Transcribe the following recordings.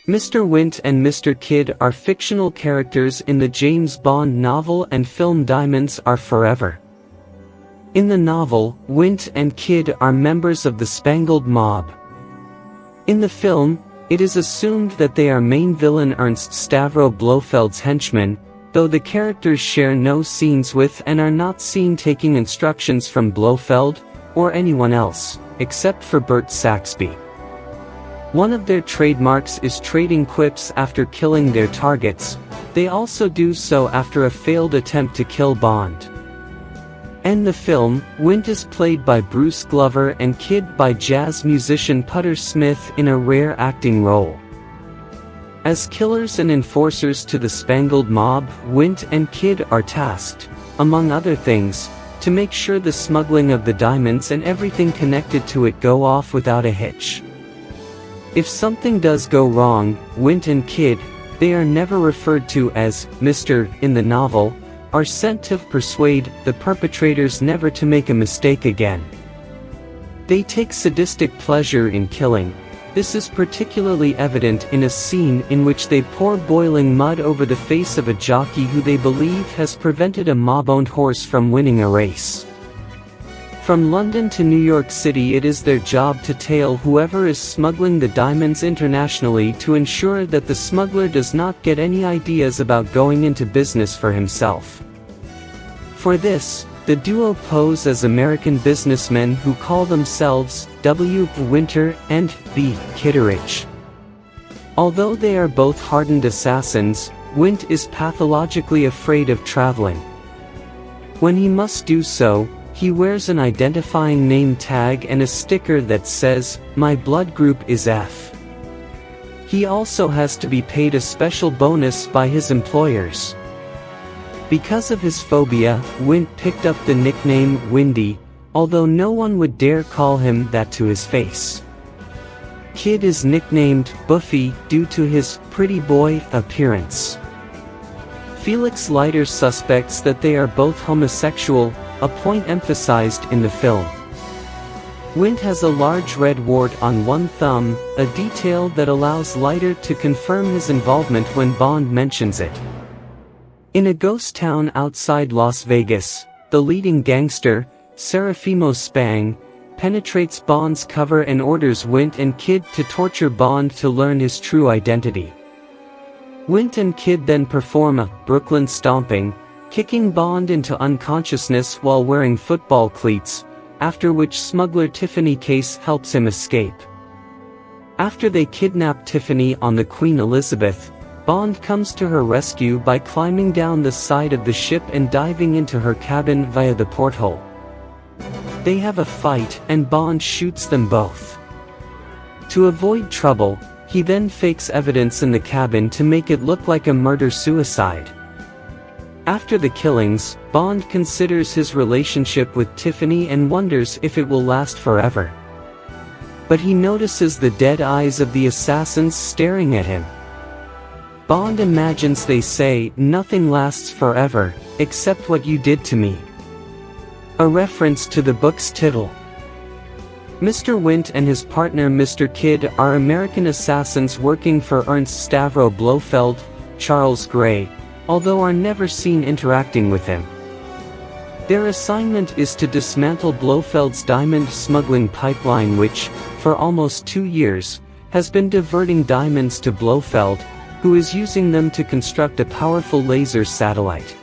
Mr. Wint and Mr. Kidd are fictional characters in the James Bond novel and film Diamonds Are Forever. In the novel, Wint and Kidd are members of the Spangled Mob. In the film, it is assumed that they are main villain Ernst Stavro Blofeld's henchmen, though the characters share no scenes with and are not seen taking instructions from Blofeld, or anyone else, except for Bert Saxby. One of their trademarks is trading quips after killing their targets. They also do so after a failed attempt to kill Bond. In the film, Wint is played by Bruce Glover and Kidd by jazz musician Putter Smith in a rare acting role. As killers and enforcers to the Spangled Mob, Wint and Kidd are tasked, among other things, to make sure the smuggling of the diamonds and everything connected to it go off without a hitch. If something does go wrong, Wint and Kidd, they are never referred to as Mr. in the novel, are sent to persuade the perpetrators never to make a mistake again. They take sadistic pleasure in killing. This is particularly evident in a scene in which they pour boiling mud over the face of a jockey who they believe has prevented a mob-owned horse from winning a race. From London to New York City, it is their job to tail whoever is smuggling the diamonds internationally to ensure that the smuggler does not get any ideas about going into business for himself. For this, the duo pose as American businessmen who call themselves W. Winter and B. Kitteridge. Although they are both hardened assassins, Wint is pathologically afraid of traveling. When he must do so, he wears an identifying name tag and a sticker that says, "My blood group is F." He also has to be paid a special bonus by his employers. Because of his phobia, Wint picked up the nickname Windy, although no one would dare call him that to his face. Kidd is nicknamed Buffy due to his pretty boy appearance. Felix Leiter suspects that they are both homosexual, a point emphasized in the film. Wint has a large red wart on one thumb, a detail that allows Leiter to confirm his involvement when Bond mentions it. In a ghost town outside Las Vegas, the leading gangster, Serafimo Spang, penetrates Bond's cover and orders Wint and Kidd to torture Bond to learn his true identity. Wint and Kidd then perform a Brooklyn stomping, kicking Bond into unconsciousness while wearing football cleats, after which smuggler Tiffany Case helps him escape. After they kidnap Tiffany on the Queen Elizabeth, Bond comes to her rescue by climbing down the side of the ship and diving into her cabin via the porthole. They have a fight, and Bond shoots them both. To avoid trouble, he then fakes evidence in the cabin to make it look like a murder-suicide. After the killings, Bond considers his relationship with Tiffany and wonders if it will last forever. But he notices the dead eyes of the assassins staring at him. Bond imagines they say, "Nothing lasts forever, except what you did to me." A reference to the book's title. Mr. Wint and his partner Mr. Kidd are American assassins working for Ernst Stavro Blofeld, Charles Gray, although are never seen interacting with him. Their assignment is to dismantle Blofeld's diamond smuggling pipeline which, for almost 2 years, has been diverting diamonds to Blofeld, who is using them to construct a powerful laser satellite.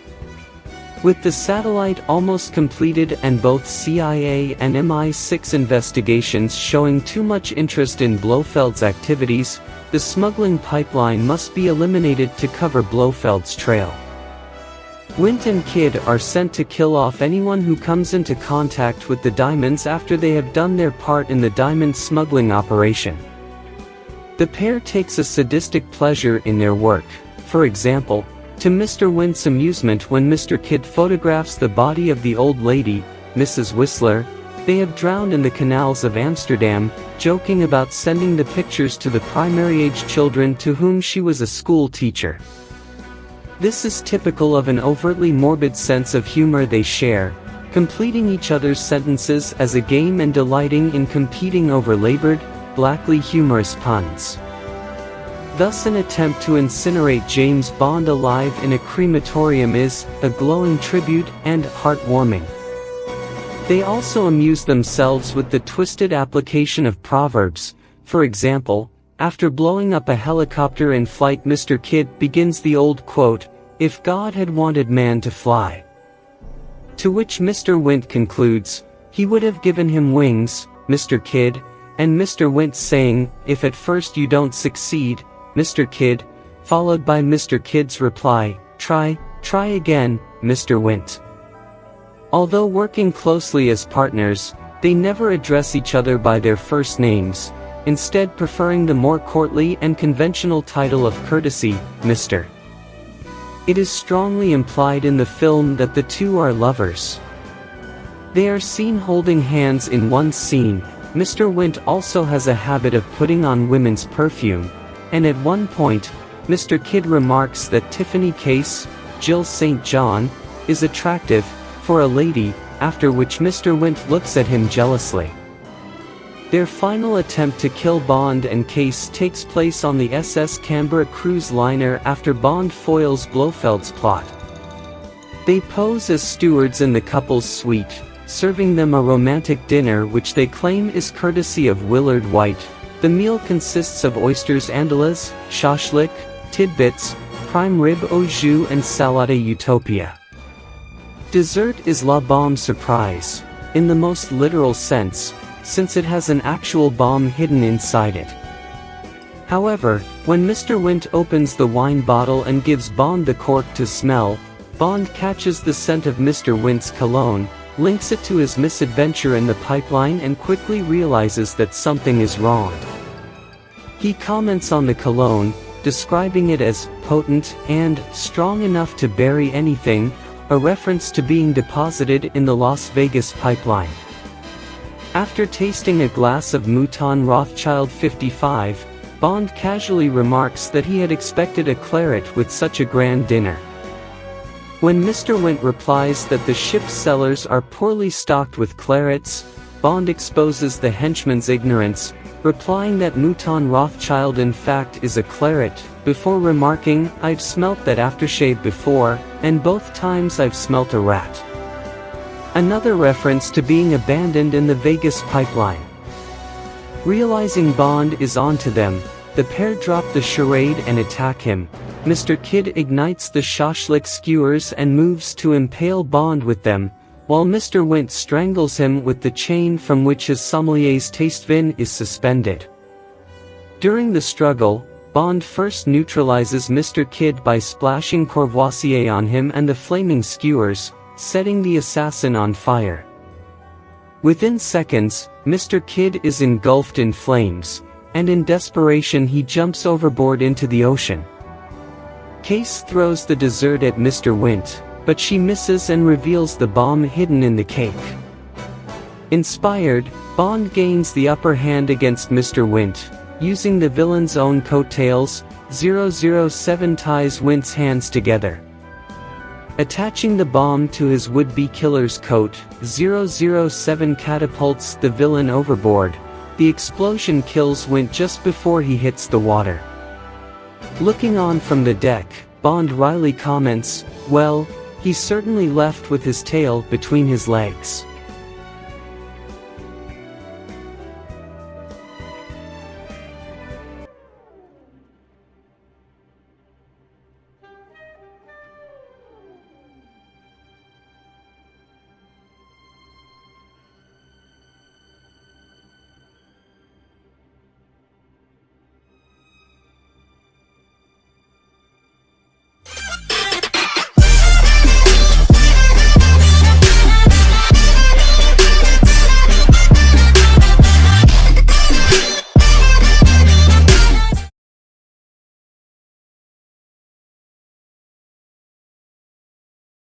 With the satellite almost completed and both CIA and MI6 investigations showing too much interest in Blofeld's activities, the smuggling pipeline must be eliminated to cover Blofeld's trail. Wint and Kidd are sent to kill off anyone who comes into contact with the diamonds after they have done their part in the diamond smuggling operation. The pair takes a sadistic pleasure in their work, for example, to Mr. Wint's amusement when Mr. Kidd photographs the body of the old lady, Mrs. Whistler, they have drowned in the canals of Amsterdam, joking about sending the pictures to the primary-age children to whom she was a school teacher. This is typical of an overtly morbid sense of humor they share, completing each other's sentences as a game and delighting in competing over labored, blackly humorous puns. Thus an attempt to incinerate James Bond alive in a crematorium is a glowing tribute and heartwarming. They also amuse themselves with the twisted application of proverbs. For example, after blowing up a helicopter in flight, Mr. Kidd begins the old quote, "If God had wanted man to fly." To which Mr. Wint concludes, "He would have given him wings, Mr. Kidd," and Mr. Wint saying, "If at first you don't succeed, Mr. Kidd," followed by Mr. Kidd's reply, Try again, Mr. Wint." Although working closely as partners, they never address each other by their first names, instead preferring the more courtly and conventional title of courtesy, Mr. It is strongly implied in the film that the two are lovers. They are seen holding hands in one scene. Mr. Wint also has a habit of putting on women's perfume, and at one point, Mr. Kidd remarks that Tiffany Case, Jill St. John, is attractive for a lady, after which Mr. Wint looks at him jealously. Their final attempt to kill Bond and Case takes place on the SS Canberra cruise liner after Bond foils Blofeld's plot. They pose as stewards in the couple's suite, serving them a romantic dinner which they claim is courtesy of Willard White. The meal consists of oysters andalas, shashlik, tidbits, prime rib au jus and salade utopia. Dessert is la bombe surprise, in the most literal sense, since it has an actual bomb hidden inside it. However, when Mr. Wint opens the wine bottle and gives Bond the cork to smell, Bond catches the scent of Mr. Wint's cologne, links it to his misadventure in the pipeline and quickly realizes that something is wrong. He comments on the cologne, describing it as potent and strong enough to bury anything, a reference to being deposited in the Las Vegas pipeline. After tasting a glass of Mouton Rothschild 55, Bond casually remarks that he had expected a claret with such a grand dinner. When Mr. Wint replies that the ship's cellars are poorly stocked with clarets, Bond exposes the henchman's ignorance, replying that Mouton Rothschild in fact is a claret, before remarking, "I've smelt that aftershave before, and both times I've smelt a rat." Another reference to being abandoned in the Vegas pipeline. Realizing Bond is onto them, the pair drop the charade and attack him. Mr. Kidd ignites the shashlik skewers and moves to impale Bond with them, while Mr. Wint strangles him with the chain from which his sommelier's taste vin is suspended. During the struggle, Bond first neutralizes Mr. Kidd by splashing Courvoisier on him and the flaming skewers, setting the assassin on fire. Within seconds, Mr. Kidd is engulfed in flames, and in desperation he jumps overboard into the ocean. Case throws the dessert at Mr. Wint, but she misses and reveals the bomb hidden in the cake. Inspired, Bond gains the upper hand against Mr. Wint, using the villain's own coattails. 007 ties Wint's hands together. Attaching the bomb to his would-be killer's coat, 007 catapults the villain overboard. The explosion kills Wint just before he hits the water. Looking on from the deck, Bond wryly comments, "Well, he's certainly left with his tail between his legs."